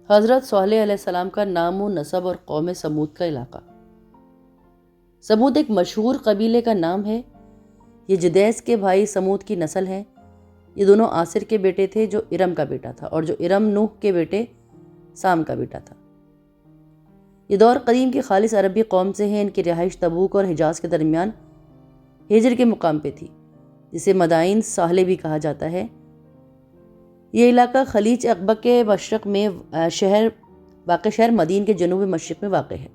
حضرت صالح علیہ السلام کا نام و نسب اور قوم سمود کا علاقہ۔ سمود ایک مشہور قبیلے کا نام ہے۔ یہ جدیس کے بھائی سمود کی نسل ہے۔ یہ دونوں آصر کے بیٹے تھے جو ارم کا بیٹا تھا، اور جو ارم نوح کے بیٹے سام کا بیٹا تھا۔ یہ دور قدیم کی خالص عربی قوم سے ہیں۔ ان کی رہائش تبوک اور حجاز کے درمیان ہجر کے مقام پہ تھی، جسے مدائن ساحلے بھی کہا جاتا ہے۔ یہ علاقہ خلیج عقبہ کے مشرق میں واقع شہر مدین کے جنوب مشرق میں واقع ہے۔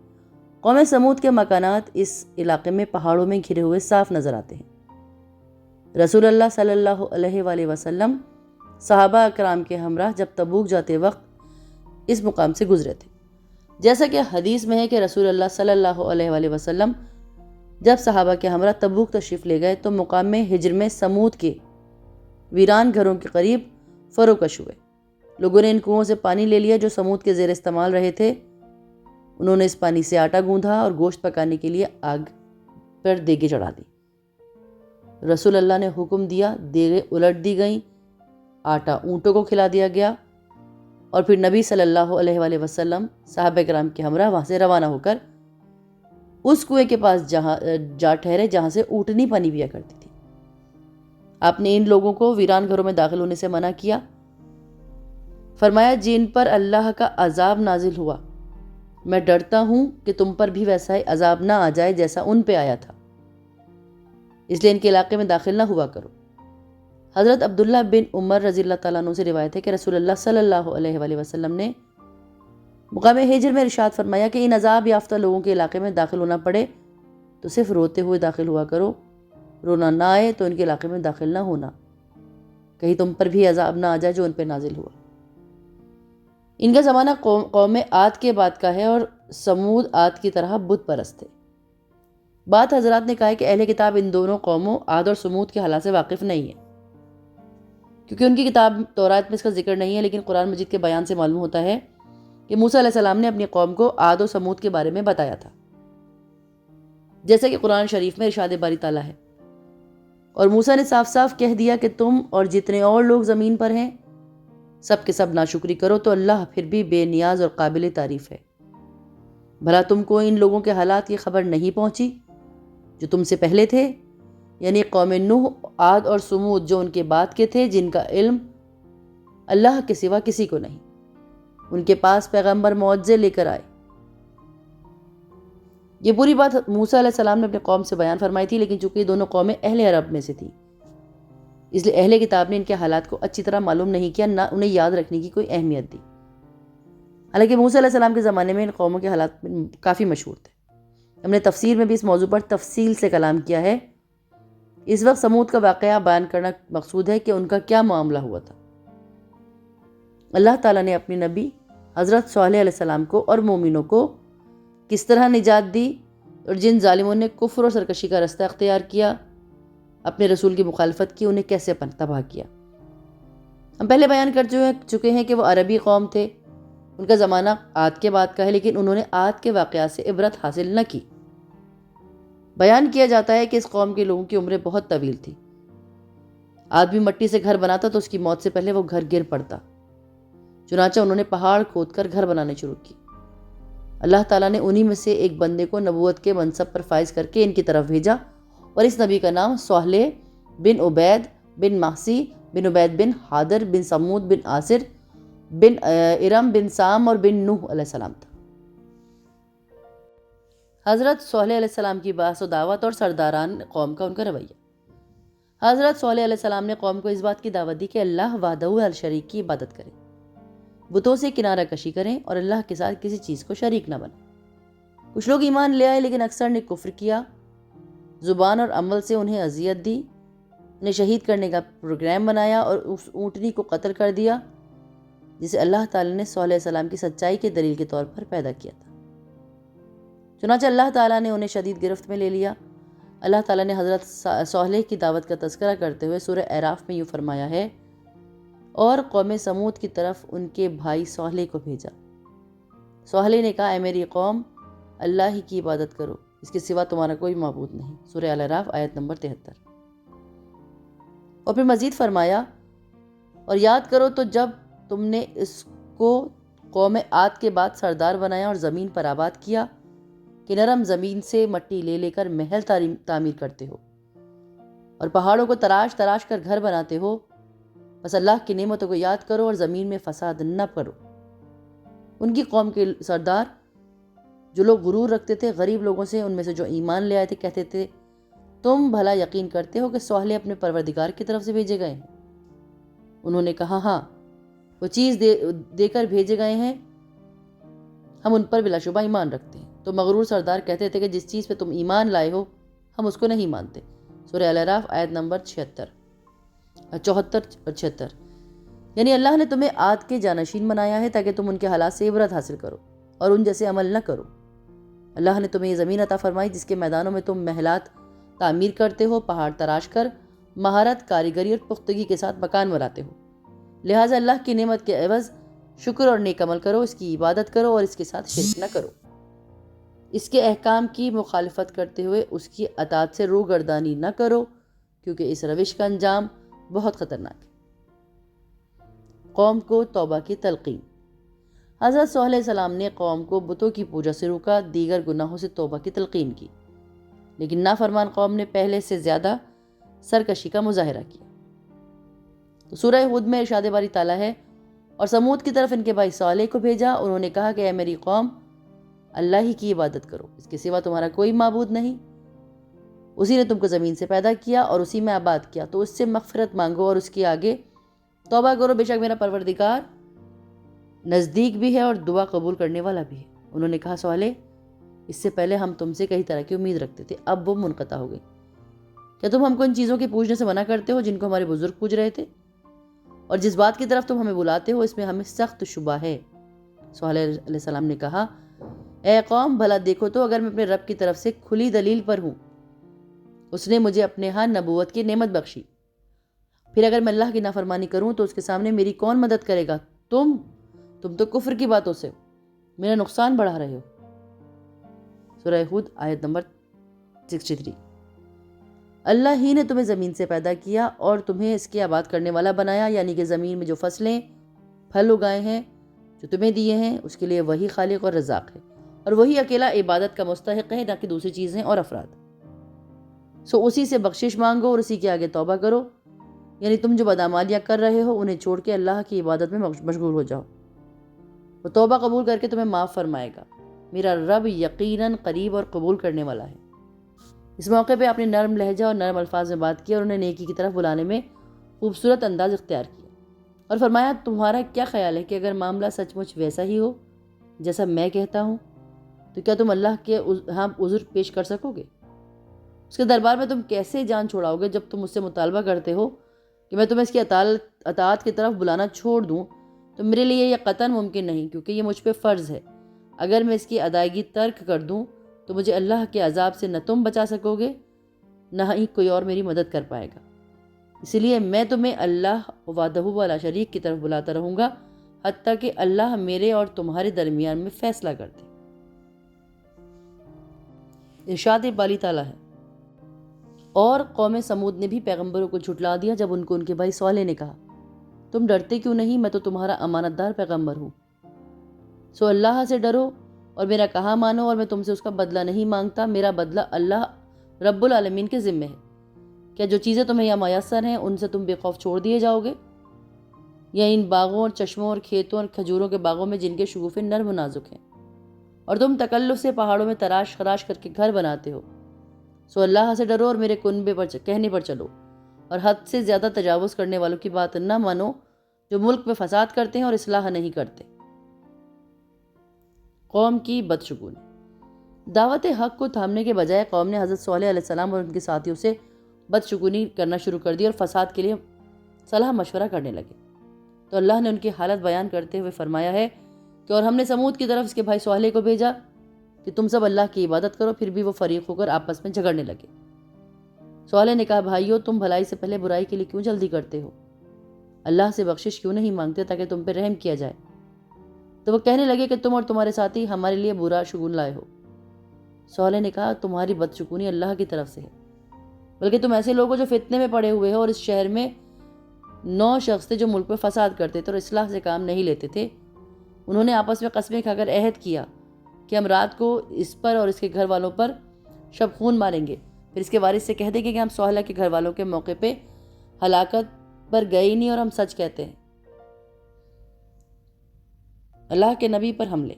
قوم سمود کے مکانات اس علاقے میں پہاڑوں میں گھرے ہوئے صاف نظر آتے ہیں۔ رسول اللہ صلی اللہ علیہ وآلہ وسلم صحابہ اکرام کے ہمراہ جب تبوک جاتے وقت اس مقام سے گزرے تھے۔ جیسا کہ حدیث میں ہے کہ رسول اللہ صلی اللہ علیہ وآلہ وسلم جب صحابہ کے ہمراہ تبوک تشریف لے گئے تو مقام میں ہجر میں سمود کے ویران گھروں کے قریب فروکش ہوئے۔ لوگوں نے ان کنوؤں سے پانی لے لیا جو سمود کے زیر استعمال رہے تھے۔ انہوں نے اس پانی سے آٹا گوندھا اور گوشت پکانے کے لیے آگ پر دیگیں چڑھا دی۔ رسول اللہ نے حکم دیا، دیگیں الٹ دی گئیں، آٹا اونٹوں کو کھلا دیا گیا، اور پھر نبی صلی اللہ علیہ وآلہ وسلم صحابہ کرام کے ہمراہ وہاں سے روانہ ہو کر اس کنویں کے پاس جا ٹھہرے جہاں سے اونٹنی پانی پیا کرتی تھی۔ آپ نے ان لوگوں کو ویران گھروں میں داخل ہونے سے منع کیا۔ فرمایا، جن پر اللہ کا عذاب نازل ہوا، میں ڈرتا ہوں کہ تم پر بھی ویسا ہی عذاب نہ آ جائے جیسا ان پہ آیا تھا، اس لیے ان کے علاقے میں داخل نہ ہوا کرو۔ حضرت عبداللہ بن عمر رضی اللہ تعالیٰ عنہ سے روایت ہے کہ رسول اللہ صلی اللہ علیہ وآلہ وسلم نے مقام ہجر میں ارشاد فرمایا کہ ان عذاب یافتہ لوگوں کے علاقے میں داخل ہونا پڑے تو صرف روتے ہوئے داخل ہوا کرو، رونا نہ آئے تو ان کے علاقے میں داخل نہ ہونا، کہیں تم پر بھی عذاب نہ آ جائے جو ان پہ نازل ہوا۔ ان کا زمانہ قوم عاد کے بعد کا ہے، اور سمود عاد کی طرح بت پرست تھے۔ بعض حضرات نے کہا ہے کہ اہل کتاب ان دونوں قوموں عاد اور سمود کے حالات سے واقف نہیں ہے، کیونکہ ان کی کتاب تورات میں اس کا ذکر نہیں ہے، لیکن قرآن مجید کے بیان سے معلوم ہوتا ہے کہ موسیٰ علیہ السلام نے اپنی قوم کو عاد و سمود کے بارے میں بتایا تھا، جیسا کہ قرآن شریف میں ارشاد باری تعالیٰ ہے، اور موسیٰ نے صاف صاف کہہ دیا کہ تم اور جتنے اور لوگ زمین پر ہیں سب کے سب ناشکری کرو تو اللہ پھر بھی بے نیاز اور قابل تعریف ہے۔ بھلا تم کو ان لوگوں کے حالات کی خبر نہیں پہنچی جو تم سے پہلے تھے، یعنی قوم نوح، عاد اور سمود جو ان کے بعد کے تھے، جن کا علم اللہ کے سوا کسی کو نہیں۔ ان کے پاس پیغمبر معجزے لے کر آئے۔ یہ پوری بات موسیٰ علیہ السلام نے اپنے قوم سے بیان فرمائی تھی، لیکن چونکہ یہ دونوں قومیں اہل عرب میں سے تھیں، اس لیے اہل کتاب نے ان کے حالات کو اچھی طرح معلوم نہیں کیا، نہ انہیں یاد رکھنے کی کوئی اہمیت دی۔ حالانکہ موسیٰ علیہ السلام کے زمانے میں ان قوموں کے حالات کافی مشہور تھے۔ ہم نے تفسیر میں بھی اس موضوع پر تفصیل سے کلام کیا ہے۔ اس وقت سمود کا واقعہ بیان کرنا مقصود ہے کہ ان کا کیا معاملہ ہوا تھا۔ اللہ تعالیٰ نے اپنی نبی حضرت صالح علیہ السلام کو اور مومنوں کو کس طرح نجات دی، اور جن ظالموں نے کفر اور سرکشی کا رستہ اختیار کیا، اپنے رسول کی مخالفت کی، انہیں کیسے تباہ کیا۔ ہم پہلے بیان کر چکے ہیں کہ وہ عربی قوم تھے، ان کا زمانہ عاد کے بعد کا ہے، لیکن انہوں نے عاد کے واقعات سے عبرت حاصل نہ کی۔ بیان کیا جاتا ہے کہ اس قوم کے لوگوں کی عمریں بہت طویل تھی۔ آدمی مٹی سے گھر بناتا تو اس کی موت سے پہلے وہ گھر گر پڑتا، چنانچہ انہوں نے پہاڑ کھود کر گھر بنانے شروع کی۔ اللہ تعالیٰ نے انہی میں سے ایک بندے کو نبوت کے منصب پر فائز کر کے ان کی طرف بھیجا، اور اس نبی کا نام صالح بن عبید بن ماسی بن عبید بن حادر بن سمود بن آصر بن ارم بن سام اور بن نوح علیہ السلام تھا۔ حضرت صالح علیہ السلام کی بعث و دعوت اور سرداران قوم کا ان کا رویہ۔ حضرت صالح علیہ السلام نے قوم کو اس بات کی دعوت دی کہ اللہ وحدہ الشریک کی عبادت کریں، بتوں سے کنارہ کشی کریں اور اللہ کے ساتھ کسی چیز کو شریک نہ بنائیں۔ کچھ لوگ ایمان لے آئے، لیکن اکثر نے کفر کیا، زبان اور عمل سے انہیں اذیت دی، انہیں شہید کرنے کا پروگرام بنایا اور اس اونٹنی کو قتل کر دیا جسے اللہ تعالیٰ نے صالح علیہ السلام کی سچائی کے دلیل کے طور پر پیدا کیا تھا۔ چنانچہ اللہ تعالیٰ نے انہیں شدید گرفت میں لے لیا۔ اللہ تعالیٰ نے حضرت صالح کی دعوت کا تذکرہ کرتے ہوئے سورہ اعراف میں یوں فرمایا ہے، اور قوم سمود کی طرف ان کے بھائی صالح کو بھیجا۔ صالح نے کہا، اے میری قوم، اللہ ہی کی عبادت کرو، اس کے سوا تمہارا کوئی معبود نہیں۔ سورہ الاعراف آیت نمبر 73۔ اور پھر مزید فرمایا، اور یاد کرو تو جب تم نے اس کو قوم عاد کے بعد سردار بنایا اور زمین پر آباد کیا کہ نرم زمین سے مٹی لے لے کر محل تعمیر کرتے ہو اور پہاڑوں کو تراش تراش کر گھر بناتے ہو، بس اللہ کی نعمتوں کو یاد کرو اور زمین میں فساد نہ کرو۔ ان کی قوم کے سردار جو لوگ غرور رکھتے تھے غریب لوگوں سے، ان میں سے جو ایمان لے آئے تھے، کہتے تھے تم بھلا یقین کرتے ہو کہ صالح اپنے پروردگار کی طرف سے بھیجے گئے ہیں؟ انہوں نے کہا ہاں، وہ چیز دے کر بھیجے گئے ہیں، ہم ان پر بلا شبہ ایمان رکھتے ہیں۔ تو مغرور سردار کہتے تھے کہ جس چیز پہ تم ایمان لائے ہو ہم اس کو نہیں مانتے۔ سورہ الاعراف آیت نمبر 74 اور 76۔ یعنی اللہ نے تمہیں عاد کے جانشین بنایا ہے تاکہ تم ان کے حالات سے عبرت حاصل کرو اور ان جیسے عمل نہ کرو۔ اللہ نے تمہیں یہ زمین عطا فرمائی جس کے میدانوں میں تم محلات تعمیر کرتے ہو، پہاڑ تراش کر مہارت، کاریگری اور پختگی کے ساتھ مکان بناتے ہو۔ لہٰذا اللہ کی نعمت کے عوض شکر اور نیک عمل کرو، اس کی عبادت کرو اور اس کے ساتھ شرک نہ کرو۔ اس کے احکام کی مخالفت کرتے ہوئے اس کی اطاعت سے روگردانی نہ کرو، کیونکہ اس روش کا انجام بہت خطرناک ہے۔ قوم کو توبہ کی تلقین۔ حضرت صالح علیہ السلام نے قوم کو بتوں کی پوجا سے روکا، دیگر گناہوں سے توبہ کی تلقین کی، لیکن نافرمان قوم نے پہلے سے زیادہ سرکشی کا مظاہرہ کیا۔ تو سورہ ہود میں ارشاد باری تعالیٰ ہے، اور سمود کی طرف ان کے بھائی صالح کو بھیجا، انہوں نے کہا کہ اے میری قوم، اللہ ہی کی عبادت کرو، اس کے سوا تمہارا کوئی معبود نہیں۔ اسی نے تم کو زمین سے پیدا کیا اور اسی میں آباد کیا، تو اس سے مغفرت مانگو اور اس کے آگے توبہ کرو، بے شک میرا پروردگار نزدیک بھی ہے اور دعا قبول کرنے والا بھی ہے۔ انہوں نے کہا صالح، اس سے پہلے ہم تم سے کئی طرح کی امید رکھتے تھے، اب وہ منقطع ہو گئی۔ کیا تم ہم کو ان چیزوں کے پوجنے سے منع کرتے ہو جن کو ہمارے بزرگ پوج رہے تھے؟ اور جس بات کی طرف تم ہمیں بلاتے ہو اس میں ہمیں سخت شبہ ہے۔ صالح علیہ السلام نے کہا، اے قوم، بھلا دیکھو تو اگر میں اپنے رب کی طرف سے کھلی دلیل پر ہوں، اس نے مجھے اپنے ہاں نبوت کی نعمت بخشی، پھر اگر میں اللہ کی نافرمانی کروں تو اس کے سامنے میری کون مدد کرے گا؟ تم تو کفر کی باتوں سے میرا نقصان بڑھا رہے ہو۔ سورہ ہود آیت نمبر 63۔ اللہ ہی نے تمہیں زمین سے پیدا کیا اور تمہیں اس کے آباد کرنے والا بنایا، یعنی کہ زمین میں جو فصلیں پھل اگائے ہیں جو تمہیں دیے ہیں اس کے لیے وہی خالق اور رزاق ہے، اور وہی اکیلا عبادت کا مستحق ہے، نہ کہ دوسری چیزیں اور افراد۔ سو اسی سے بخشش مانگو اور اسی کے آگے توبہ کرو، یعنی تم جو بدعمالیاں کر رہے ہو انہیں چھوڑ کے اللہ کی عبادت میں مشغول ہو جاؤ، وہ توبہ قبول کر کے تمہیں معاف فرمائے گا۔ میرا رب یقیناً قریب اور قبول کرنے والا ہے۔ اس موقع پہ آپ نے نرم لہجہ اور نرم الفاظ میں بات کی اور انہیں نیکی کی طرف بلانے میں خوبصورت انداز اختیار کیا، اور فرمایا تمہارا کیا خیال ہے کہ اگر معاملہ سچ مچ ویسا ہی ہو جیسا میں کہتا ہوں تو کیا تم اللہ کے ہاں عذر پیش کر سکو گے؟ اس کے دربار میں تم کیسے جان چھوڑاؤ گے جب تم مجھ سے مطالبہ کرتے ہو کہ میں تمہیں اس کی اطاعت کی طرف بلانا چھوڑ دوں؟ تو میرے لیے یہ قطعاً ممکن نہیں، کیونکہ یہ مجھ پہ فرض ہے۔ اگر میں اس کی ادائیگی ترک کر دوں تو مجھے اللہ کے عذاب سے نہ تم بچا سکو گے نہ ہی کوئی اور میری مدد کر پائے گا، اسی لیے میں تمہیں اللہ وحدہ لا شریک کی طرف بلاتا رہوں گا حتیٰ کہ اللہ میرے اور تمہارے درمیان میں فیصلہ کر دے۔ ارشاد باری تعالیٰ ہے، اور قوم سمود نے بھی پیغمبروں کو جھٹلا دیا جب ان کو ان کے بھائی صالح نے کہا، تم ڈرتے کیوں نہیں؟ میں تو تمہارا امانت دار پیغمبر ہوں، سو اللہ سے ڈرو اور میرا کہا مانو، اور میں تم سے اس کا بدلہ نہیں مانگتا، میرا بدلہ اللہ رب العالمین کے ذمہ ہے۔ کیا جو چیزیں تمہیں یا میسر ہیں ان سے تم بے خوف چھوڑ دیے جاؤ گے، یا ان باغوں اور چشموں اور کھیتوں اور کھجوروں کے باغوں میں جن کے شگوفے نرم و نازک ہیں، اور تم تکلف سے پہاڑوں میں تراش خراش کر کے گھر بناتے ہو؟ سو اللہ سے ڈرو اور میرے کنبے پر کہنے پر چلو، اور حد سے زیادہ تجاوز کرنے والوں کی بات نہ مانو جو ملک میں فساد کرتے ہیں اور اصلاح نہیں کرتے۔ قوم کی بدشگونی۔ دعوت حق کو تھامنے کے بجائے قوم نے حضرت صالح علیہ السلام اور ان کے ساتھیوں سے بدشگونی کرنا شروع کر دی اور فساد کے لیے صلاح مشورہ کرنے لگے۔ تو اللہ نے ان کی حالت بیان کرتے ہوئے فرمایا ہے کہ اور ہم نے سمود کی طرف اس کے بھائی صالح کو بھیجا کہ تم سب اللہ کی عبادت کرو، پھر بھی وہ فریق ہو کر آپس میں جھگڑنے لگے۔ صالح نے کہا، بھائیو، تم بھلائی سے پہلے برائی کے لیے کیوں جلدی کرتے ہو؟ اللہ سے بخشش کیوں نہیں مانگتے تاکہ تم پہ رحم کیا جائے؟ تو وہ کہنے لگے کہ تم اور تمہارے ساتھی ہمارے لیے برا شگون لائے ہو۔ صالح نے کہا، تمہاری بدشگونی اللہ کی طرف سے ہے، بلکہ تم ایسے لوگ ہو جو فتنے میں پڑے ہوئے ہو، اور اس شہر میں 9 شخص تھے جو ملک میں فساد کرتے تھے اور اصلاح سے کام نہیں لیتے تھے، انہوں نے آپس میں قسمیں کھا کر عہد کیا کہ ہم رات کو اس پر اور اس کے گھر والوں پر شب خون ماریں گے، پھر اس کے وارث سے کہہ دیں گے کہ ہم سہیلہ کے گھر والوں کے موقع پہ ہلاکت پر گئے ہی نہیں اور ہم سچ کہتے ہیں۔ اللہ کے نبی پر حملے۔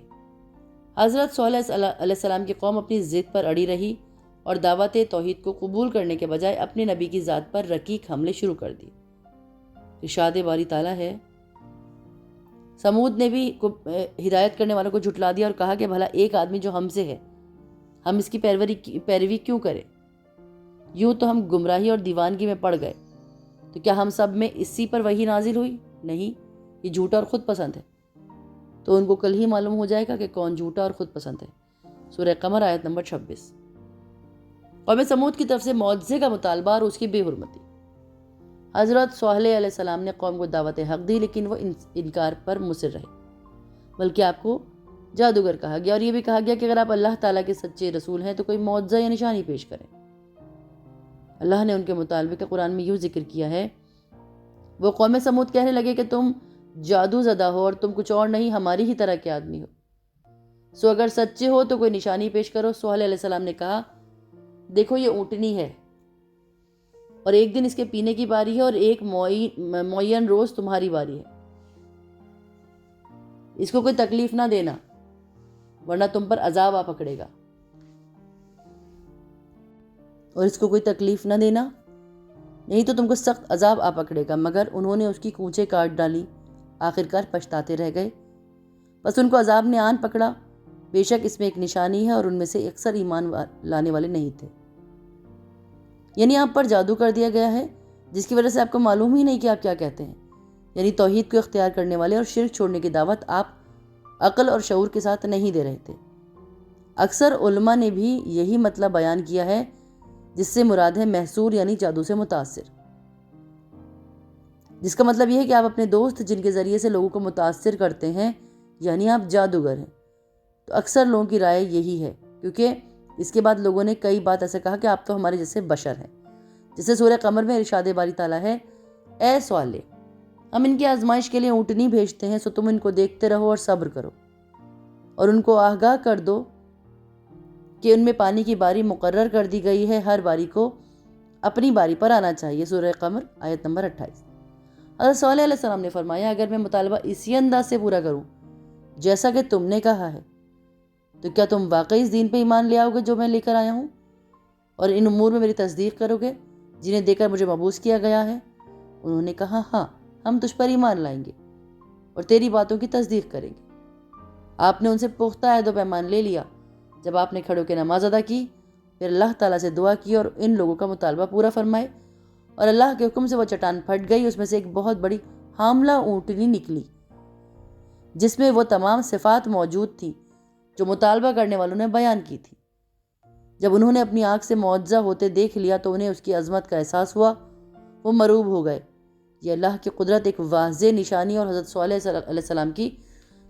حضرت سہیلہ علیہ السلام کی قوم اپنی ضد پر اڑی رہی اور دعوت توحید کو قبول کرنے کے بجائے اپنے نبی کی ذات پر رقیق حملے شروع کر دی۔ ارشاد باری تعالیٰ ہے، سمود نے بھی ہدایت کرنے والوں کو جھٹلا دیا اور کہا کہ بھلا ایک آدمی جو ہم سے ہے، ہم اس کی پیروی کیوں کریں؟ یوں تو ہم گمراہی اور دیوانگی میں پڑ گئے۔ تو کیا ہم سب میں اسی پر وحی نازل ہوئی؟ نہیں، یہ جھوٹا اور خود پسند ہے۔ تو ان کو کل ہی معلوم ہو جائے گا کہ کون جھوٹا اور خود پسند ہے۔ سورہ قمر آیت نمبر 26۔ قوم سمود کی طرف سے معجزے کا مطالبہ اور اس کی بے حرمتی۔ حضرت صالح علیہ السلام نے قوم کو دعوت حق دی، لیکن وہ انکار پر مصر رہے، بلکہ آپ کو جادوگر کہا گیا اور یہ بھی کہا گیا کہ اگر آپ اللہ تعالیٰ کے سچے رسول ہیں تو کوئی معجزہ یا نشانی پیش کریں۔ اللہ نے ان کے مطالبے کا قرآن میں یوں ذکر کیا ہے، وہ قوم سمود کہنے لگے کہ تم جادو زدہ ہو اور تم کچھ اور نہیں، ہماری ہی طرح کے آدمی ہو، سو اگر سچے ہو تو کوئی نشانی پیش کرو۔ صالح علیہ السلام نے کہا، دیکھو یہ اونٹنی ہے اور ایک دن اس کے پینے کی باری ہے اور ایک معین روز تمہاری باری ہے، اس کو کوئی تکلیف نہ دینا ورنہ تم پر عذاب آ پکڑے گا، اور اس کو کوئی تکلیف نہ دینا نہیں تو تم کو سخت عذاب آ پکڑے گا۔ مگر انہوں نے اس کی کونچیں کاٹ ڈالی، آخرکار پچھتاتے رہ گئے، بس ان کو عذاب نے آن پکڑا۔ بے شک اس میں ایک نشانی ہے اور ان میں سے اکثر ایمان لانے والے نہیں تھے۔ یعنی آپ پر جادو کر دیا گیا ہے جس کی وجہ سے آپ کو معلوم ہی نہیں کہ آپ کیا کہتے ہیں، یعنی توحید کو اختیار کرنے والے اور شرک چھوڑنے کی دعوت آپ عقل اور شعور کے ساتھ نہیں دے رہے تھے۔ اکثر علماء نے بھی یہی مطلب بیان کیا ہے، جس سے مراد ہے محصور، یعنی جادو سے متاثر، جس کا مطلب یہ ہے کہ آپ اپنے دوست جن کے ذریعے سے لوگوں کو متاثر کرتے ہیں، یعنی آپ جادوگر ہیں۔ تو اکثر لوگوں کی رائے یہی ہے، کیونکہ اس کے بعد لوگوں نے کئی بات ایسے کہا کہ آپ تو ہمارے جیسے بشر ہیں، جسے سورہ قمر میں ارشاد باری تعالیٰ ہے، اے صالح، ہم ان کی آزمائش کے لیے اونٹنی بھیجتے ہیں، سو تم ان کو دیکھتے رہو اور صبر کرو، اور ان کو آگاہ کر دو کہ ان میں پانی کی باری مقرر کر دی گئی ہے، ہر باری کو اپنی باری پر آنا چاہیے۔ سورہ قمر آیت نمبر 28۔ حضرت صالح علیہ السلام نے فرمایا، اگر میں مطالبہ اسی انداز سے پورا کروں جیسا کہ تم نے کہا ہے تو کیا تم واقعی اس دین پہ ایمان لے آؤ گے جو میں لے کر آیا ہوں، اور ان امور میں میری تصدیق کرو گے جنہیں دے کر مجھے مبعوث کیا گیا ہے؟ انہوں نے کہا، ہاں، ہم تجھ پر ایمان لائیں گے اور تیری باتوں کی تصدیق کریں گے۔ آپ نے ان سے پختہ عہد و پیمان لے لیا۔ جب آپ نے کھڑے ہو کے نماز ادا کی، پھر اللہ تعالیٰ سے دعا کی اور ان لوگوں کا مطالبہ پورا فرمائے، اور اللہ کے حکم سے وہ چٹان پھٹ گئی، اس میں سے ایک بہت بڑی حاملہ اونٹنی نکلی جس میں وہ تمام صفات موجود تھیں جو مطالبہ کرنے والوں نے بیان کی تھی۔ جب انہوں نے اپنی آنکھ سے معجزہ ہوتے دیکھ لیا تو انہیں اس کی عظمت کا احساس ہوا، وہ مروب ہو گئے۔ یہ اللہ کی قدرت ایک واضح نشانی اور حضرت صالح علیہ السلام کی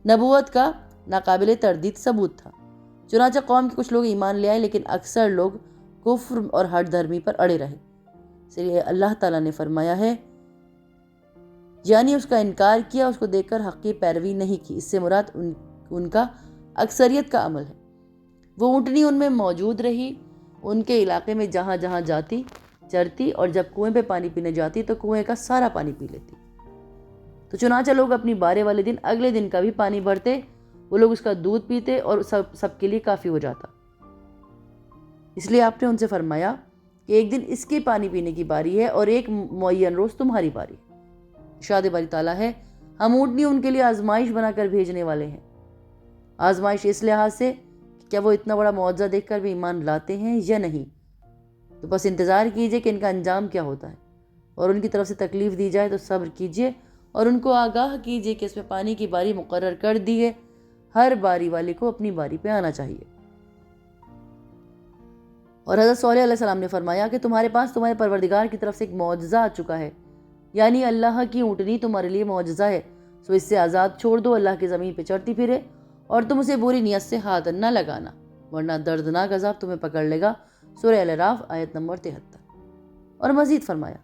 نبوت کا ناقابل تردید ثبوت تھا۔ چنانچہ قوم کے کچھ لوگ ایمان لے آئے، لیکن اکثر لوگ کفر اور ہٹ دھرمی پر اڑے رہے۔ اس لیے اللہ تعالیٰ نے فرمایا ہے، یعنی اس کا انکار کیا، اس کو دیکھ کر حق کی پیروی نہیں کی۔ اس سے مراد ان کا اکثریت کا عمل ہے۔ وہ اونٹنی ان میں موجود رہی، ان کے علاقے میں جہاں جہاں جاتی چرتی، اور جب کنویں پہ پانی پینے جاتی تو کنویں کا سارا پانی پی لیتی۔ تو چنانچہ لوگ اپنی بارے والے دن اگلے دن کا بھی پانی بھرتے، وہ لوگ اس کا دودھ پیتے اور سب کے لیے کافی ہو جاتا۔ اس لیے آپ نے ان سے فرمایا کہ ایک دن اس کے پانی پینے کی باری ہے اور ایک معین روز تمہاری باری۔ ارشاد باری تعالیٰ ہے، ہم اونٹنی ان کے لیے آزمائش بنا کر بھیجنے والے ہیں۔ آزمائش اس لحاظ سے کہ کیا وہ اتنا بڑا معجزہ دیکھ کر بھی ایمان لاتے ہیں یا نہیں، تو بس انتظار کیجئے کہ ان کا انجام کیا ہوتا ہے، اور ان کی طرف سے تکلیف دی جائے تو صبر کیجئے اور ان کو آگاہ کیجئے کہ اس میں پانی کی باری مقرر کر دی ہے، ہر باری والے کو اپنی باری پہ آنا چاہیے۔ اور حضرت صالح علیہ السلام نے فرمایا کہ تمہارے پاس تمہارے پروردگار کی طرف سے ایک معجزہ آ چکا ہے، یعنی اللہ کی اونٹنی تمہارے لیے معجزہ ہے، سو اس سے آزاد چھوڑ دو، اللہ کی زمین پہ چڑھتی پھرے، اور تم اسے بری نیت سے ہاتھ نہ لگانا ورنہ دردناک عذاب تمہیں پکڑ لے گا۔ سورہ الاعراف آیت نمبر 73۔ اور مزید فرمایا،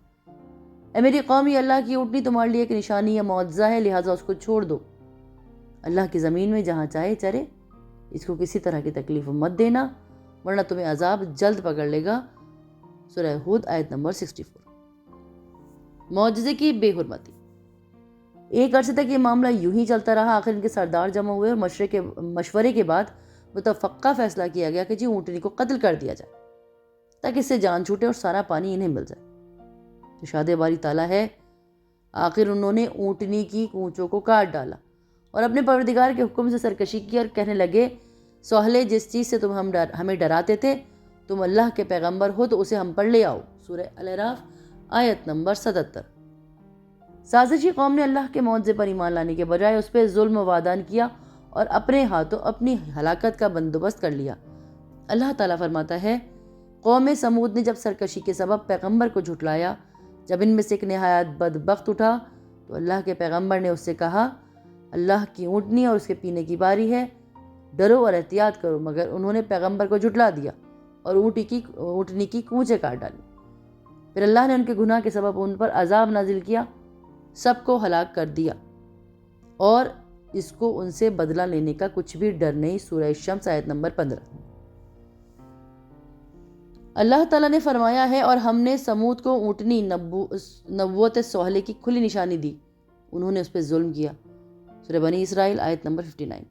اے میری قوم، یہ اللہ کی اونٹنی تمہارے لیے ایک نشانی یا معجزہ ہے، لہٰذا اس کو چھوڑ دو۔ اللہ کی زمین میں جہاں چاہے چرے، اس کو کسی طرح کی تکلیف مت دینا ورنہ تمہیں عذاب جلد پکڑ لے گا۔ سورہ ہود آیت نمبر 64۔ معجزے کی بے حرمتی۔ ایک عرصے تک یہ معاملہ یوں ہی چلتا رہا۔ آخر ان کے سردار جمع ہوئے اور مشورے کے بعد متفقہ فیصلہ کیا گیا کہ جی اونٹنی کو قتل کر دیا جائے تاکہ اس سے جان چھوٹے اور سارا پانی انہیں مل جائے۔ ارشاد باری تعالیٰ ہے، آخر انہوں نے اونٹنی کی کونچوں کو کاٹ ڈالا اور اپنے پروردگار کے حکم سے سرکشی کی اور کہنے لگے، سہلے جس چیز سے تم ہمیں ڈراتے تھے، تم اللہ کے پیغمبر ہو تو اسے ہم پر لے آؤ۔ سورہ الاعراف آیت نمبر 77۔ سازشی قوم نے اللہ کے معجزے پر ایمان لانے کے بجائے اس پہ ظلم و وادان کیا اور اپنے ہاتھوں اپنی ہلاکت کا بندوبست کر لیا۔ اللہ تعالیٰ فرماتا ہے، قوم سمود نے جب سرکشی کے سبب پیغمبر کو جھٹلایا، جب ان میں سے ایک نہایت بدبخت اٹھا تو اللہ کے پیغمبر نے اس سے کہا، اللہ کی اونٹنی اور اس کے پینے کی باری ہے، ڈرو اور احتیاط کرو۔ مگر انہوں نے پیغمبر کو جھٹلا دیا اور اونٹنی کی کونچیں کاٹ ڈالی۔ پھر اللہ نے ان کے گناہ کے سبب ان پر عذاب نازل کیا، سب کو ہلاک کر دیا، اور اس کو ان سے بدلہ لینے کا کچھ بھی ڈر نہیں۔ سورہ شمس آیت نمبر 15۔ اللہ تعالیٰ نے فرمایا ہے، اور ہم نے سمود کو اونٹنی نبوت سہلے کی کھلی نشانی دی، انہوں نے اس پہ ظلم کیا۔ سورہ بنی اسرائیل آیت نمبر 59۔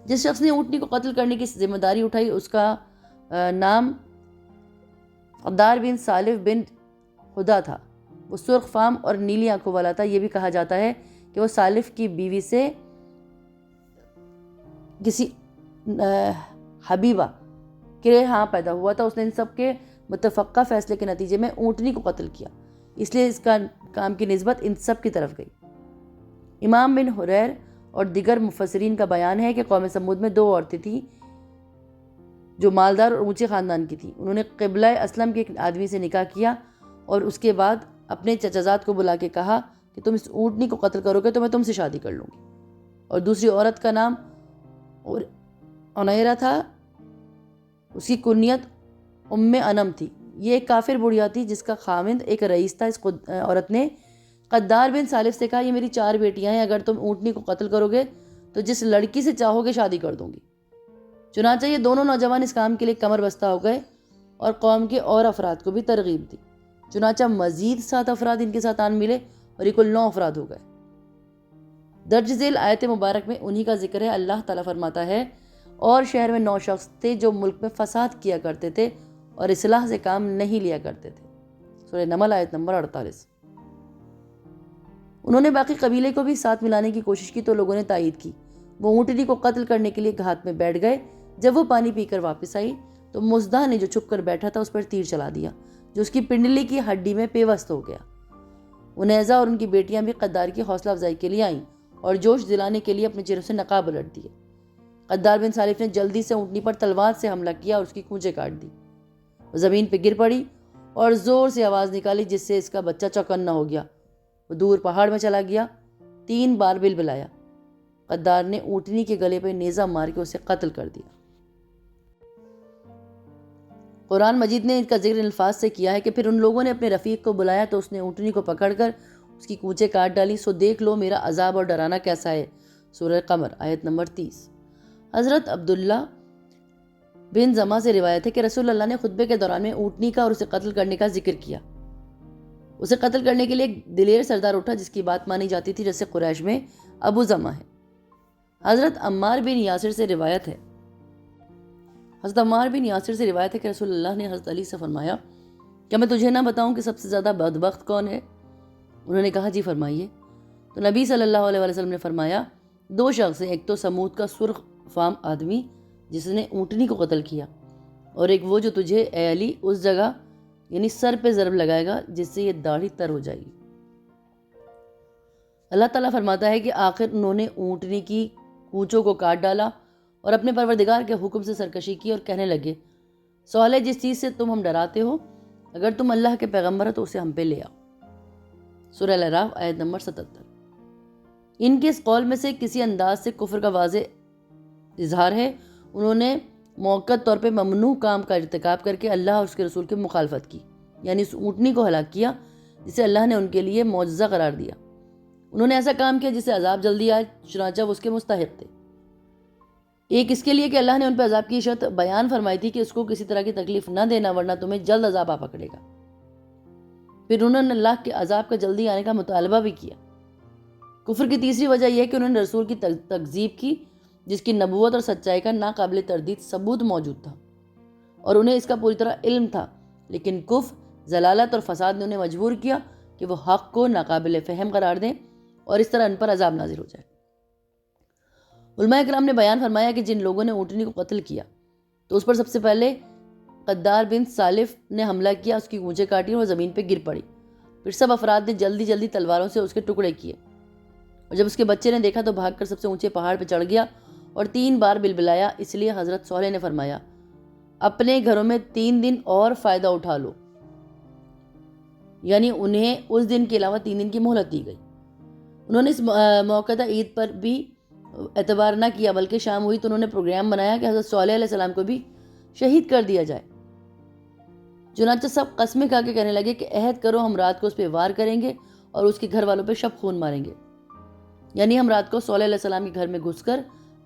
جس شخص نے اونٹنی کو قتل کرنے کی ذمہ داری اٹھائی اس کا نام قدار بن سالف بن خدا تھا۔ وہ سرخ فام اور نیلی آنکھوں والا تھا۔ یہ بھی کہا جاتا ہے کہ وہ سالف کی بیوی سے کسی حبیبہ کے ہاں پیدا ہوا تھا۔ اس نے ان سب کے متفقہ فیصلے کے نتیجے میں اونٹنی کو قتل کیا، اس لیے اس کا کام کی نسبت ان سب کی طرف گئی۔ امام بن حریر اور دیگر مفسرین کا بیان ہے کہ قوم سمود میں 2 عورتیں تھیں جو مالدار اور اونچے خاندان کی تھیں۔ انہوں نے قبلہ اسلم کے ایک آدمی سے نکاح کیا اور اس کے بعد اپنے چچازاد کو بلا کے کہا کہ تم اس اونٹنی کو قتل کرو گے تو میں تم سے شادی کر لوں گی۔ اور دوسری عورت کا نام عنیرہ تھا، اس کی کنیت انم تھی۔ یہ ایک کافر بڑھیا تھی جس کا خاوند ایک رئیس تھا۔ اس عورت نے قدار بن سالف سے کہا، یہ میری 4 بیٹیاں ہیں، اگر تم اونٹنی کو قتل کرو گے تو جس لڑکی سے چاہو گے شادی کر دوں گی۔ چنانچہ یہ دونوں نوجوان اس کام کے لیے کمر بستہ ہو گئے اور قوم کے اور افراد کو بھی ترغیب دی۔ چنانچہ مزید 7 افراد ان کے ساتھ آن ملے اور یہ کل 9 افراد ہو گئے۔ درج ذیل آیت مبارک میں انہی کا ذکر ہے۔ اللہ تعالیٰ فرماتا ہے، اور شہر میں 9 شخص تھے جو ملک میں فساد کیا کرتے تھے اور اصلاح سے کام نہیں لیا کرتے تھے۔ سورہ نمل آیت نمبر 48۔ انہوں نے باقی قبیلے کو بھی ساتھ ملانے کی کوشش کی تو لوگوں نے تائید کی۔ وہ اونٹنی کو قتل کرنے کے لیے گھات میں بیٹھ گئے۔ جب وہ پانی پی کر واپس آئی تو مزدہ نے جو چھپ کر بیٹھا تھا اس پر تیر چلا دیا، جو اس کی پنڈلی کی ہڈی میں پیوست ہو گیا۔ انیزہ اور ان کی بیٹیاں بھی قدار کی حوصلہ افزائی کے لیے آئیں اور جوش دلانے کے لیے اپنے چہروں سے نقاب الٹ دیے۔ قدار بن سالف نے جلدی سے اونٹنی پر تلوار سے حملہ کیا اور اس کی کونچیں کاٹ دی۔ وہ زمین پہ گر پڑی اور زور سے آواز نکالی جس سے اس کا بچہ چوکنا ہو گیا۔ وہ دور پہاڑ میں چلا گیا، 3 بار بلبلایا۔ قدار نے اونٹنی کے گلے پہ نیزہ مار کے اسے قتل کر دیا۔ قرآن مجید نے ان کا ذکر الفاظ سے کیا ہے کہ پھر ان لوگوں نے اپنے رفیق کو بلایا تو اس نے اونٹنی کو پکڑ کر اس کی کونچیں کاٹ ڈالی۔ سو دیکھ لو میرا عذاب اور ڈرانا کیسا ہے۔ سورہ قمر آیت نمبر 30۔ حضرت عبداللہ بن زما سے روایت ہے کہ رسول اللہ نے خطبے کے دوران میں اونٹنی کا اور اسے قتل کرنے کا ذکر کیا۔ اسے قتل کرنے کے لیے ایک دلیر سردار اٹھا جس کی بات مانی جاتی تھی، جیسے قریش میں ابو زما ہے۔ حضرت عمار بن یاسر سے روایت ہے کہ رسول اللہ نے حضرت علی سے فرمایا، کیا میں تجھے نہ بتاؤں کہ سب سے زیادہ بدبخت کون ہے؟ انہوں نے کہا، جی فرمائیے۔ تو نبی صلی اللہ علیہ وسلم نے فرمایا، 2 شخص ہیں، ایک تو سمود کا سرخ فام آدمی جس نے اونٹنی کو قتل کیا، اور ایک وہ جو تجھے اے علی اس جگہ یعنی سر پہ ضرب لگائے گا جس سے یہ داڑھی تر ہو جائے گی۔ اللہ تعالیٰ فرماتا ہے کہ آخر انہوں نے اونٹنی کی کونچوں کو کاٹ ڈالا اور اپنے پروردگار کے حکم سے سرکشی کی اور کہنے لگے، سوال ہے جس چیز سے تم ہم ڈراتے ہو، اگر تم اللہ کے پیغمبر ہو تو اسے ہم پہ لے آؤ۔ سورہ الاعراف آیت نمبر 77۔ ان کے اس قول میں سے کسی انداز سے کفر کا واضح اظہار ہے۔ انہوں نے موقت طور پہ ممنوع کام کا ارتکاب کر کے اللہ اور اس کے رسول کی مخالفت کی، یعنی اس اونٹنی کو ہلاک کیا جسے اللہ نے ان کے لیے معجزہ قرار دیا۔ انہوں نے ایسا کام کیا جس سے عذاب جلدی آئے، چنانچہ وہ اس کے مستحق تھے۔ ایک اس کے لیے کہ اللہ نے ان پہ عذاب کی شرط بیان فرمائی تھی کہ اس کو کسی طرح کی تکلیف نہ دینا ورنہ تمہیں جلد عذاب آ پکڑے گا۔ پھر انہوں نے اللہ کے عذاب کا جلدی آنے کا مطالبہ بھی کیا۔ کفر کی تیسری وجہ یہ ہے کہ انہوں نے رسول کی تکذیب کی جس کی نبوت اور سچائی کا ناقابل تردید ثبوت موجود تھا، اور انہیں اس کا پوری طرح علم تھا، لیکن کفر، ضلالت اور فساد نے انہیں مجبور کیا کہ وہ حق کو ناقابل فہم قرار دیں اور اس طرح ان پر عذاب نازل ہو جائے۔ علماء کرام نے بیان فرمایا کہ جن لوگوں نے اونٹنی کو قتل کیا تو اس پر سب سے پہلے قدار بن سالف نے حملہ کیا، اس کی گونجیں کاٹی اور وہ زمین پہ گر پڑی۔ پھر سب افراد نے جلدی جلدی تلواروں سے اس کے ٹکڑے کیے، اور جب اس کے بچے نے دیکھا تو بھاگ کر سب سے اونچے پہاڑ پہ چڑھ گیا اور 3 بار بلبلایا۔ اس لیے حضرت صالح نے فرمایا، اپنے گھروں میں 3 دن اور فائدہ اٹھا لو، یعنی انہیں اس دن کے علاوہ 3 دن کی مہلت دی گئی۔ انہوں نے اس موقع عید پر بھی اعتبار نہ کیا، بلکہ شام ہوئی تو انہوں نے پروگرام بنایا کہ حضرت صالح علیہ السلام کو بھی شہید کر دیا جائے۔ چنانچہ سب قسمیں کھا کے کہنے لگے کہ عہد کرو ہم رات کو اس پہ وار کریں گے اور اس کے گھر والوں پہ شب خون ماریں گے، یعنی ہم رات کو صالح علیہ السلام کے گھر میں گھس کر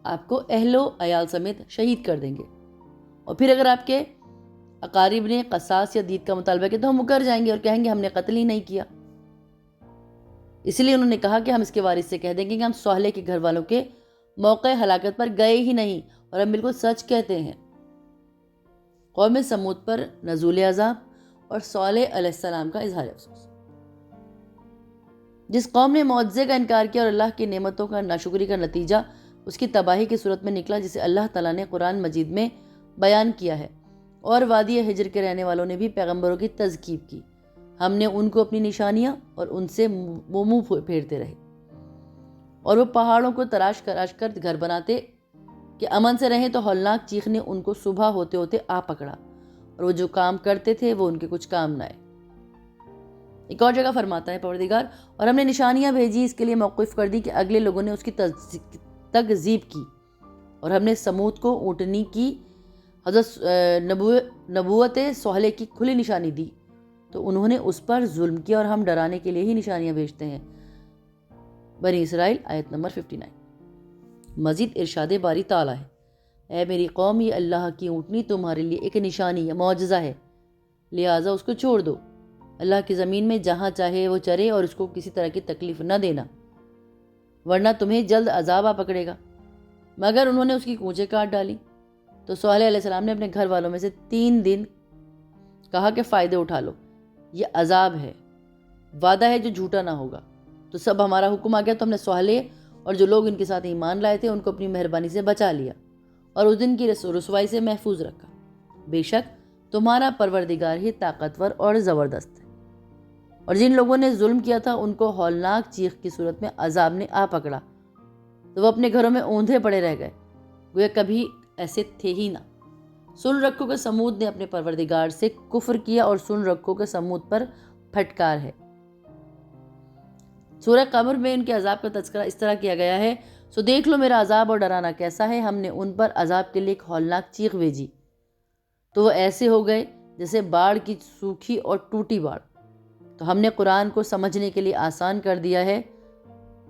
آپ کو اہل و عیال سمیت شہید کر دیں گے، اور پھر اگر آپ کے اقارب نے قصاص یا دید کا مطالبہ کیا تو ہم مکر جائیں گے اور کہیں گے ہم نے قتل ہی نہیں کیا۔ اس لیے انہوں نے کہا کہ ہم اس کے وارث سے کہہ دیں گے کہ ہم صالح کے گھر والوں کے موقع ہلاکت پر گئے ہی نہیں اور ہم بالکل سچ کہتے ہیں۔ قوم سمود پر نزول عذاب اور صالح علیہ السلام کا اظہار افسوس۔ جس قوم نے معجزے کا انکار کیا اور اللہ کی نعمتوں کا ناشکری کا نتیجہ اس کی تباہی کی صورت میں نکلا، جسے اللہ تعالیٰ نے قرآن مجید میں بیان کیا ہے، اور وادی ہجر کے رہنے والوں نے بھی پیغمبروں کی تذکیب کی، ہم نے ان کو اپنی نشانیاں اور ان سے منہ پھیرتے رہے، اور وہ پہاڑوں کو تراش کر گھر بناتے کہ امن سے رہیں، تو ہولناک چیخ نے ان کو صبح ہوتے ہوتے آ پکڑا، اور وہ جو کام کرتے تھے وہ ان کے کچھ کام نہ آئے۔ ایک اور جگہ فرماتا ہے پروردگار، اور ہم نے نشانیاں بھیجی اس کے لیے موقف کر دی کہ اگلے لوگوں نے اس کی تکذیب کی، اور ہم نے سمود کو اونٹنی کی حضرت نبوت صالح کی کھلی نشانی دی تو انہوں نے اس پر ظلم کیا، اور ہم ڈرانے کے لیے ہی نشانیاں بھیجتے ہیں۔ بنی اسرائیل آیت نمبر 59۔ مزید ارشاد باری تعالیٰ ہے، اے میری قوم، یہ اللہ کی اونٹنی تمہارے لیے ایک نشانی یا معجزہ ہے، لہٰذا اس کو چھوڑ دو، اللہ کی زمین میں جہاں چاہے وہ چرے اور اس کو کسی طرح کی تکلیف نہ دینا، ورنہ تمہیں جلد عذاب آ پکڑے گا۔ مگر انہوں نے اس کی گونجیں کاٹ ڈالی، تو صالح علیہ السلام نے اپنے گھر والوں میں سے 3 دن کہا کہ فائدے اٹھا لو، یہ عذاب ہے، وعدہ ہے جو جھوٹا نہ ہوگا۔ تو سب ہمارا حکم آ گیا تو ہم نے صالح اور جو لوگ ان کے ساتھ ایمان لائے تھے ان کو اپنی مہربانی سے بچا لیا اور اس دن کی رسوائی سے محفوظ رکھا۔ بے شک تمہارا پروردگار ہی طاقتور اور زبردست ہے۔ اور جن لوگوں نے ظلم کیا تھا ان کو ہولناک چیخ کی صورت میں عذاب نے آ پکڑا تو وہ اپنے گھروں میں اوندھے پڑے رہ گئے، گویا کبھی ایسے تھے ہی نہ۔ سن رکھو کہ سمود نے اپنے پروردگار سے کفر کیا، اور سن رکھو کہ سمود پر پھٹکار ہے۔ سورہ قمر میں ان کے عذاب کا تذکرہ اس طرح کیا گیا ہے، سو دیکھ لو میرا عذاب اور ڈرانا کیسا ہے، ہم نے ان پر عذاب کے لیے ایک ہولناک چیخ بھیجی تو وہ ایسے ہو گئے جیسے باڑ کی سوکھی اور ٹوٹی باڑ۔ تو ہم نے قرآن کو سمجھنے کے لیے آسان کر دیا ہے،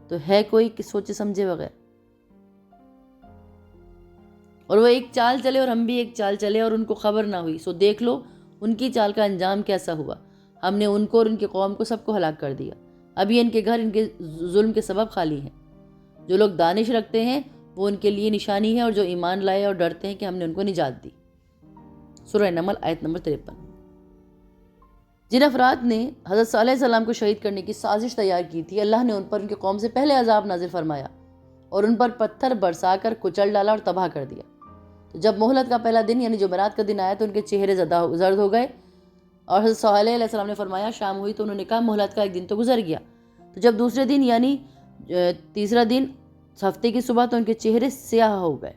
تو ہے کوئی کہ سوچے سمجھے بغیر؟ اور وہ ایک چال چلے اور ہم بھی ایک چال چلے اور ان کو خبر نہ ہوئی، سو دیکھ لو ان کی چال کا انجام کیسا ہوا، ہم نے ان کو اور ان کی قوم کو سب کو ہلاک کر دیا، ابھی ان کے گھر ان کے ظلم کے سبب خالی ہیں۔ جو لوگ دانش رکھتے ہیں وہ ان کے لیے نشانی ہے، اور جو ایمان لائے اور ڈرتے ہیں کہ ہم نے ان کو نجات دی۔ سورہ نمل آیت نمبر 53۔ جن افراد نے حضرت صالح علیہ السلام کو شہید کرنے کی سازش تیار کی تھی، اللہ نے ان پر ان کی قوم سے پہلے عذاب نازل فرمایا اور ان پر پتھر برسا کر کچل ڈالا اور تباہ کر دیا۔ تو جب مہلت کا پہلا دن یعنی جمعرات کا دن آیا تو ان کے چہرے زرد ہو گئے، اور حضرت صالح علیہ السلام نے فرمایا شام ہوئی تو انہوں نے کہا مہلت کا ایک دن تو گزر گیا۔ تو جب دوسرے دن یعنی تیسرا دن ہفتے کی صبح تو ان کے چہرے سیاہ ہو گئے۔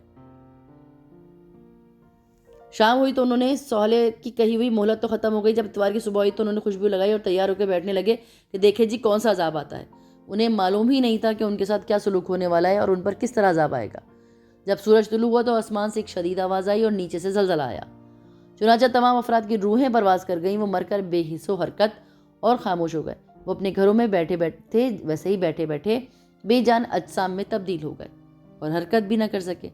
شام ہوئی تو انہوں نے صالح کی کہی ہوئی مہلت تو ختم ہو گئی، جب اتوار کی صبح ہوئی تو انہوں نے خوشبو لگائی اور تیار ہو کے بیٹھنے لگے کہ دیکھیں جی کون سا عذاب آتا ہے۔ انہیں معلوم ہی نہیں تھا کہ ان کے ساتھ کیا سلوک ہونے والا ہے اور ان پر کس طرح عذاب آئے گا۔ جب سورج طلوع ہوا تو آسمان سے ایک شدید آواز آئی اور نیچے سے زلزلہ آیا، چنانچہ تمام افراد کی روحیں پرواز کر گئیں، وہ مر کر بے حس و حرکت اور خاموش ہو گئے۔ وہ اپنے گھروں میں بیٹھے بیٹھے ویسے ہی بیٹھے بیٹھے بے جان اجسام میں تبدیل ہو گئے اور حرکت بھی نہ کر سکے۔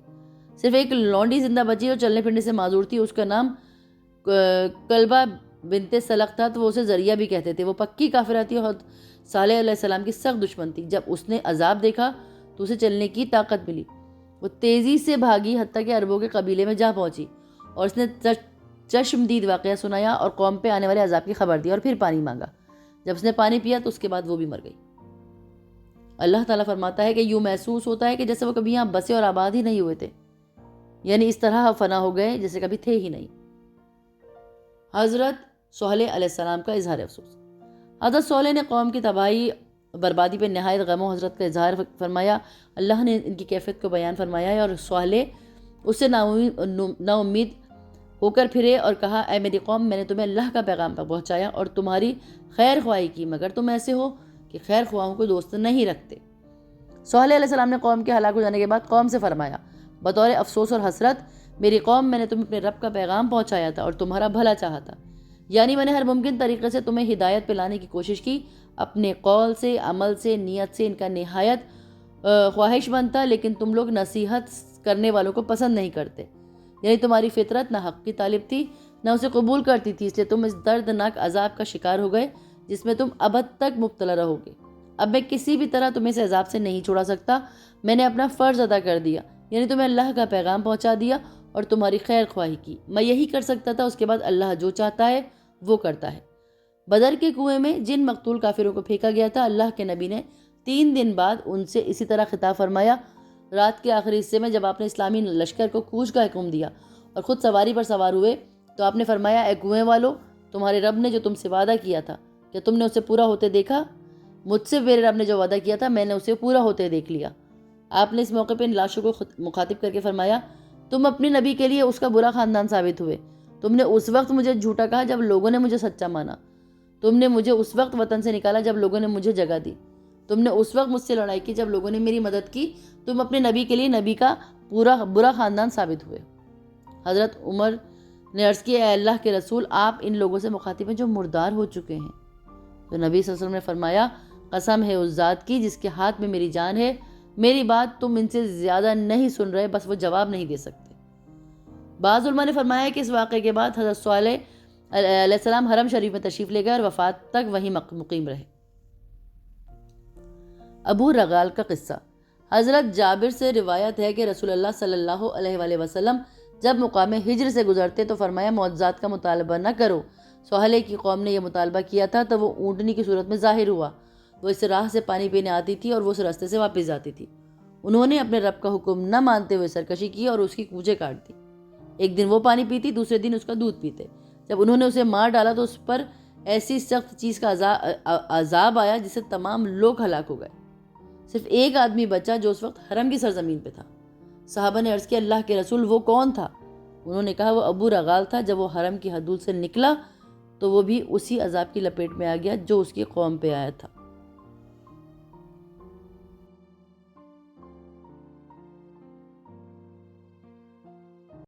صرف ایک لونڈی زندہ بچی اور چلنے پھرنے سے معذور تھی، اس کا نام کلبہ بنت سلق تھا، تو وہ اسے ذریعہ بھی کہتے تھے۔ وہ پکی کافرہ تھی اور صالح علیہ السلام کی سخت دشمن تھی۔ جب اس نے عذاب دیکھا تو اسے چلنے کی طاقت ملی، وہ تیزی سے بھاگی حتیٰ کہ عربوں کے قبیلے میں جا پہنچی اور اس نے چشمدید واقعہ سنایا اور قوم پہ آنے والے عذاب کی خبر دی اور پھر پانی مانگا۔ جب اس نے پانی پیا تو اس کے بعد وہ بھی مر گئی۔ اللہ تعالیٰ فرماتا ہے کہ یوں محسوس ہوتا ہے کہ جیسے وہ کبھی یہاں بسے اور آباد ہی نہیں ہوئے تھے، یعنی اس طرح فنا ہو گئے جیسے کبھی تھے ہی نہیں۔ حضرت صالح علیہ السلام کا اظہار افسوس۔ حضرت صالح نے قوم کی تباہی بربادی پہ نہایت غم و حسرت کا اظہار فرمایا۔ اللہ نے ان کی کیفیت کو بیان فرمایا ہے اور صالح اس سے نا امید ہو کر پھرے اور کہا، اے میری قوم، میں نے تمہیں اللہ کا پیغام پہنچایا اور تمہاری خیر خواہی کی، مگر تم ایسے ہو کہ خیر خواہوں کو دوست نہیں رکھتے۔ صالح علیہ السلام نے قوم کے ہلاک ہو جانے کے بعد قوم سے فرمایا، بطور افسوس اور حسرت، میری قوم، میں نے تمہیں اپنے رب کا پیغام پہنچایا تھا اور تمہارا بھلا چاہا تھا، یعنی میں نے ہر ممکن طریقے سے تمہیں ہدایت پہ لانے کی کوشش کی۔ اپنے قول سے، عمل سے، نیت سے ان کا نہایت خواہش مند تھا، لیکن تم لوگ نصیحت کرنے والوں کو پسند نہیں کرتے، یعنی تمہاری فطرت نہ حق کی طالب تھی نہ اسے قبول کرتی تھی، اس لیے تم اس دردناک عذاب کا شکار ہو گئے جس میں تم ابد تک مبتلا رہو گے۔ اب میں کسی بھی طرح تمہیں اس عذاب سے نہیں چھوڑا سکتا، میں نے اپنا فرض ادا کر دیا، یعنی تمہیں اللہ کا پیغام پہنچا دیا اور تمہاری خیر خواہی کی۔ میں یہی کر سکتا تھا، اس کے بعد اللہ جو چاہتا ہے وہ کرتا ہے۔ بدر کے کنویں میں جن مقتول کافروں کو پھینکا گیا تھا، اللہ کے نبی نے 3 دن بعد ان سے اسی طرح خطاب فرمایا۔ رات کے آخری حصے میں جب آپ نے اسلامی لشکر کو کوچ کا حکم دیا اور خود سواری پر سوار ہوئے تو آپ نے فرمایا، اے کنویں والو، تمہارے رب نے جو تم سے وعدہ کیا تھا کہ تم نے اسے پورا ہوتے دیکھا؟ مجھ سے میرے رب نے جو وعدہ کیا تھا میں نے اسے پورا ہوتے دیکھ لیا۔ آپ نے اس موقع پہ ان لاشوں کو مخاطب کر کے فرمایا، تم اپنے نبی کے لیے اس کا برا خاندان ثابت ہوئے۔ تم نے اس وقت مجھے جھوٹا کہا جب لوگوں نے مجھے سچا مانا، تم نے مجھے اس وقت وطن سے نکالا جب لوگوں نے مجھے جگہ دی، تم نے اس وقت مجھ سے لڑائی کی جب لوگوں نے میری مدد کی، تم اپنے نبی کے لیے نبی کا برا خاندان ثابت ہوئے۔ حضرت عمر نے عرض کی، اے اللہ کے رسول، آپ ان لوگوں سے مخاطب ہیں جو مردار ہو چکے ہیں۔ تو نبی صلی اللہ علیہ وسلم نے فرمایا، قسم ہے اس ذات کی جس کے ہاتھ میں میری جان ہے، میری بات تم ان سے زیادہ نہیں سن رہے، بس وہ جواب نہیں دے سکتے۔ بعض علماء نے فرمایا کہ اس واقعے کے بعد حضرت صالح علیہ السلام حرم شریف میں تشریف لے گئے اور وفات تک وہیں مقیم رہے۔ ابو رغال کا قصہ۔ حضرت جابر سے روایت ہے کہ رسول اللہ صلی اللہ علیہ وآلہ وسلم جب مقام ہجر سے گزرتے تو فرمایا، معجزات کا مطالبہ نہ کرو۔ صالح کی قوم نے یہ مطالبہ کیا تھا تو وہ اونٹنی کی صورت میں ظاہر ہوا، وہ اس راہ سے پانی پینے آتی تھی اور وہ اس راستے سے واپس جاتی تھی۔ انہوں نے اپنے رب کا حکم نہ مانتے ہوئے سرکشی کی اور اس کی کوچیں کاٹ دی۔ ایک دن وہ پانی پیتی، دوسرے دن اس کا دودھ پیتے۔ جب انہوں نے اسے مار ڈالا تو اس پر ایسی سخت چیز کا عذاب آیا جس سے تمام لوگ ہلاک ہو گئے، صرف ایک آدمی بچا جو اس وقت حرم کی سرزمین پہ تھا۔ صحابہ نے عرض کیا، اللہ کے رسول وہ کون تھا؟ انہوں نے کہا، وہ ابو رغال تھا۔ جب وہ حرم کی حدود سے نکلا تو وہ بھی اسی عذاب کی لپیٹ میں آ گیا جو اس کی قوم پہ آیا تھا۔